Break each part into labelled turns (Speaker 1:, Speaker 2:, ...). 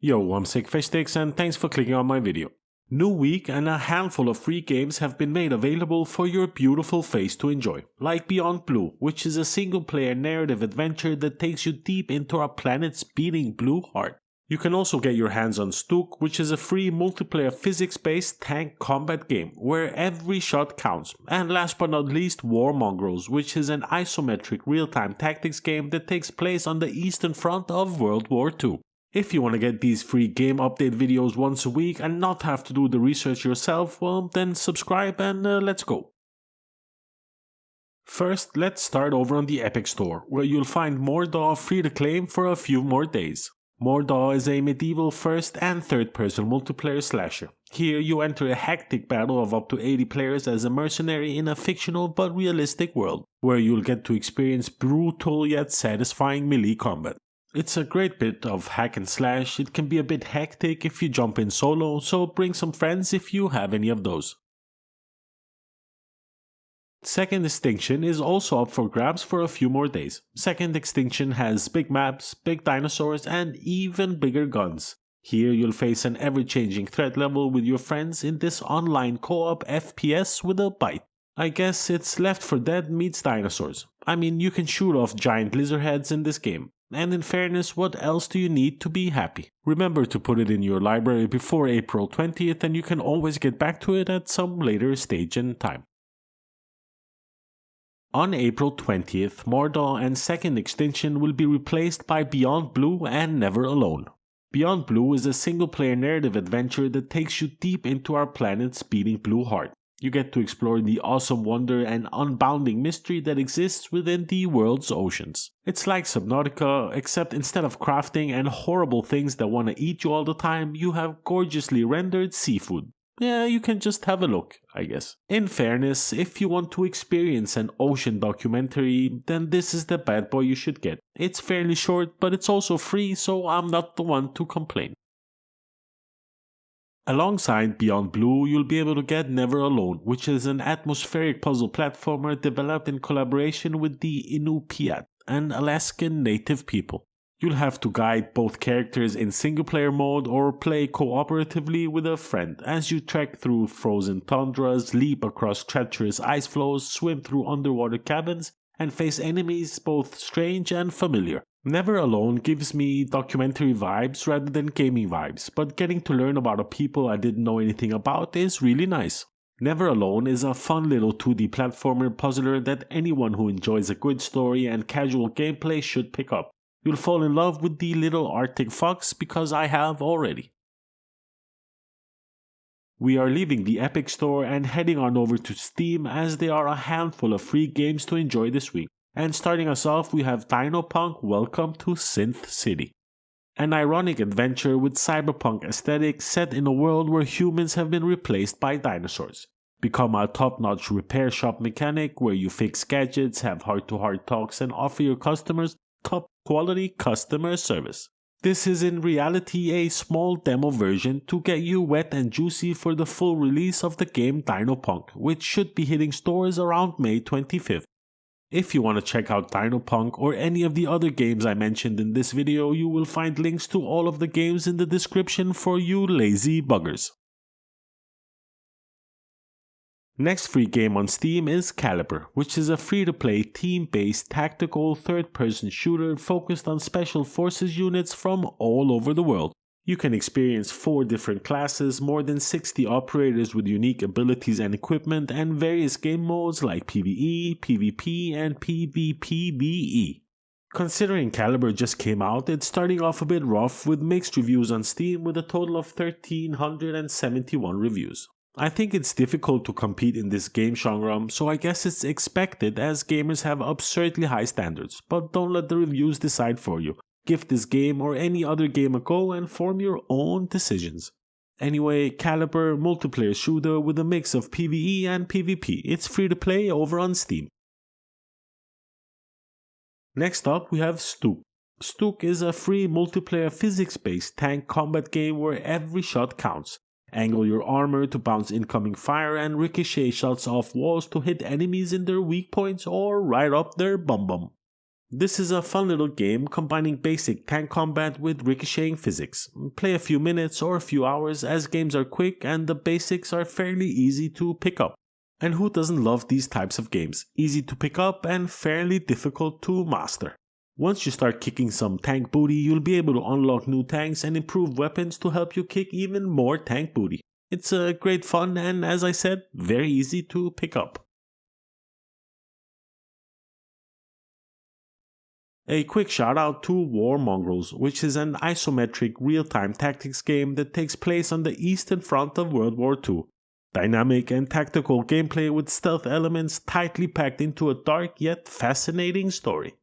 Speaker 1: Yo, I'm Sickfishsticks and thanks for clicking on my video. New week and a handful of free games have been made available for your beautiful face to enjoy, like Beyond Blue, which is a single-player narrative adventure that takes you deep into our planet's beating blue heart. You can also get your hands on STUG, which is a free multiplayer physics-based tank combat game where every shot counts. And last but not least, Mongrels, which is an isometric real-time tactics game that takes place on the Eastern Front of World War II. If you want to get these free game update videos once a week and not have to do the research yourself, well then subscribe and let's go. First, let's start over on the Epic Store, where you'll find Mordhau free to claim for a few more days. Mordhau is a medieval first and third person multiplayer slasher. Here you enter a hectic battle of up to 80 players as a mercenary in a fictional but realistic world, where you'll get to experience brutal yet satisfying melee combat. It's a great bit of hack and slash. It can be a bit hectic if you jump in solo, so bring some friends if you have any of those. Second Extinction is also up for grabs for a few more days. Second Extinction has big maps, big dinosaurs, and even bigger guns. Here you'll face an ever-changing threat level with your friends in this online co-op FPS with a bite. I guess it's Left 4 Dead meets dinosaurs. I mean, you can shoot off giant lizard heads in this game. And in fairness, what else do you need to be happy? Remember to put it in your library before April 20th and you can always get back to it at some later stage and time. On April 20th, Mordhau and Second Extinction will be replaced by Beyond Blue and Never Alone. Beyond Blue is a single-player narrative adventure that takes you deep into our planet's beating blue heart. You get to explore the awesome wonder and unbounding mystery that exists within the world's oceans. It's like Subnautica, except instead of crafting and horrible things that want to eat you all the time, you have gorgeously rendered seafood. Yeah, you can just have a look, I guess. In fairness, if you want to experience an ocean documentary, then this is the bad boy you should get. It's fairly short, but it's also free, so I'm not the one to complain. Alongside Beyond Blue, you'll be able to get Never Alone, which is an atmospheric puzzle platformer developed in collaboration with the Inupiat, an Alaskan native people. You'll have to guide both characters in single-player mode or play cooperatively with a friend as you trek through frozen tundras, leap across treacherous ice floes, swim through underwater cabins, and face enemies both strange and familiar. Never Alone gives me documentary vibes rather than gaming vibes, but getting to learn about a people I didn't know anything about is really nice. Never Alone is a fun little 2D platformer puzzler that anyone who enjoys a good story and casual gameplay should pick up. You'll fall in love with the little Arctic fox because I have already. We are leaving the Epic Store and heading on over to Steam as there are a handful of free games to enjoy this week. And starting us off, we have Dynopunk Welcome to Synth City. An ironic adventure with cyberpunk aesthetics set in a world where humans have been replaced by dinosaurs. Become a top-notch repair shop mechanic where you fix gadgets, have heart-to-heart talks, and offer your customers top-quality customer service. This is in reality a small demo version to get you wet and juicy for the full release of the game Dynopunk, which should be hitting stores around May 25th. If you want to check out Dynopunk or any of the other games I mentioned in this video, you will find links to all of the games in the description for you lazy buggers. Next free game on Steam is Caliber, which is a free-to-play team-based tactical third-person shooter focused on special forces units from all over the world. You can experience 4 different classes, more than 60 operators with unique abilities and equipment, and various game modes like PvE, PvP, and PvPvE. Considering Caliber just came out, it's starting off a bit rough with mixed reviews on Steam with a total of 1,371 reviews. I think it's difficult to compete in this game genre, so I guess it's expected as gamers have absurdly high standards, but don't let the reviews decide for you. Give this game or any other game a go and form your own decisions. Anyway, Caliber multiplayer shooter with a mix of PvE and PvP. It's free to play over on Steam. Next up we have STUG. STUG is a free multiplayer physics-based tank combat game where every shot counts. Angle your armor to bounce incoming fire and ricochet shots off walls to hit enemies in their weak points or right up their bum bum. This is a fun little game combining basic tank combat with ricocheting physics. Play a few minutes or a few hours as games are quick and the basics are fairly easy to pick up. And who doesn't love these types of games? Easy to pick up and fairly difficult to master. Once you start kicking some tank booty, you'll be able to unlock new tanks and improve weapons to help you kick even more tank booty. It's a great fun and, as I said, very easy to pick up. A quick shout out to War Mongrels, which is an isometric real-time tactics game that takes place on the Eastern Front of World War II. Dynamic and tactical gameplay with stealth elements tightly packed into a dark yet fascinating story.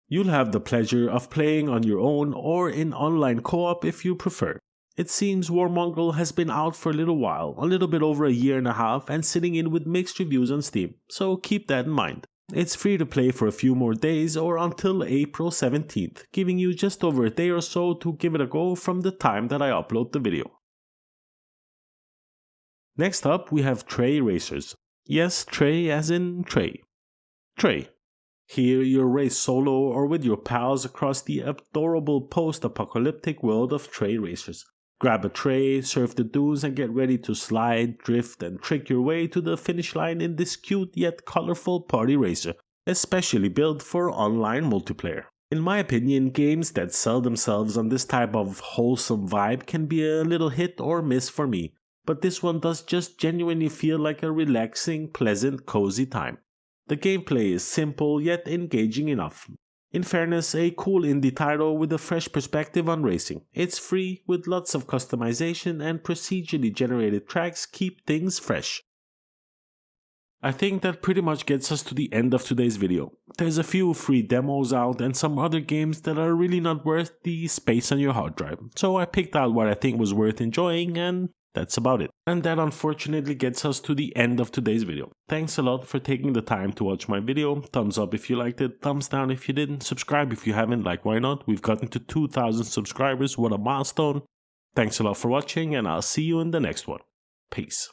Speaker 1: You'll have the pleasure of playing on your own or in online co-op if you prefer. It seems War Mongrel has been out for a little while, a little bit over a year and a half, and sitting in with mixed reviews on Steam, so keep that in mind. It's free to play for a few more days or until April 17th, giving you just over a day or so to give it a go from the time that I upload the video. Next up we have Tray Racers. Yes, Tray as in Tray. Tray. Here you'll race solo or with your pals across the adorable post-apocalyptic world of Tray Racers. Grab a tray, surf the dunes and get ready to slide, drift and trick your way to the finish line in this cute yet colorful party racer, especially built for online multiplayer. In my opinion, games that sell themselves on this type of wholesome vibe can be a little hit or miss for me, but this one does just genuinely feel like a relaxing, pleasant, cozy time. The gameplay is simple yet engaging enough. In fairness, a cool indie title with a fresh perspective on racing. It's free with lots of customization and procedurally generated tracks keep things fresh. I think that pretty much gets us to the end of today's video. There's a few free demos out and some other games that are really not worth the space on your hard drive. So I picked out what I think was worth enjoying and that's about it. And that unfortunately gets us to the end of today's video. Thanks a lot for taking the time to watch my video. Thumbs up if you liked it, thumbs down if you didn't, subscribe if you haven't, like why not? We've gotten to 2,000 subscribers, what a milestone. Thanks a lot for watching and I'll see you in the next one. Peace.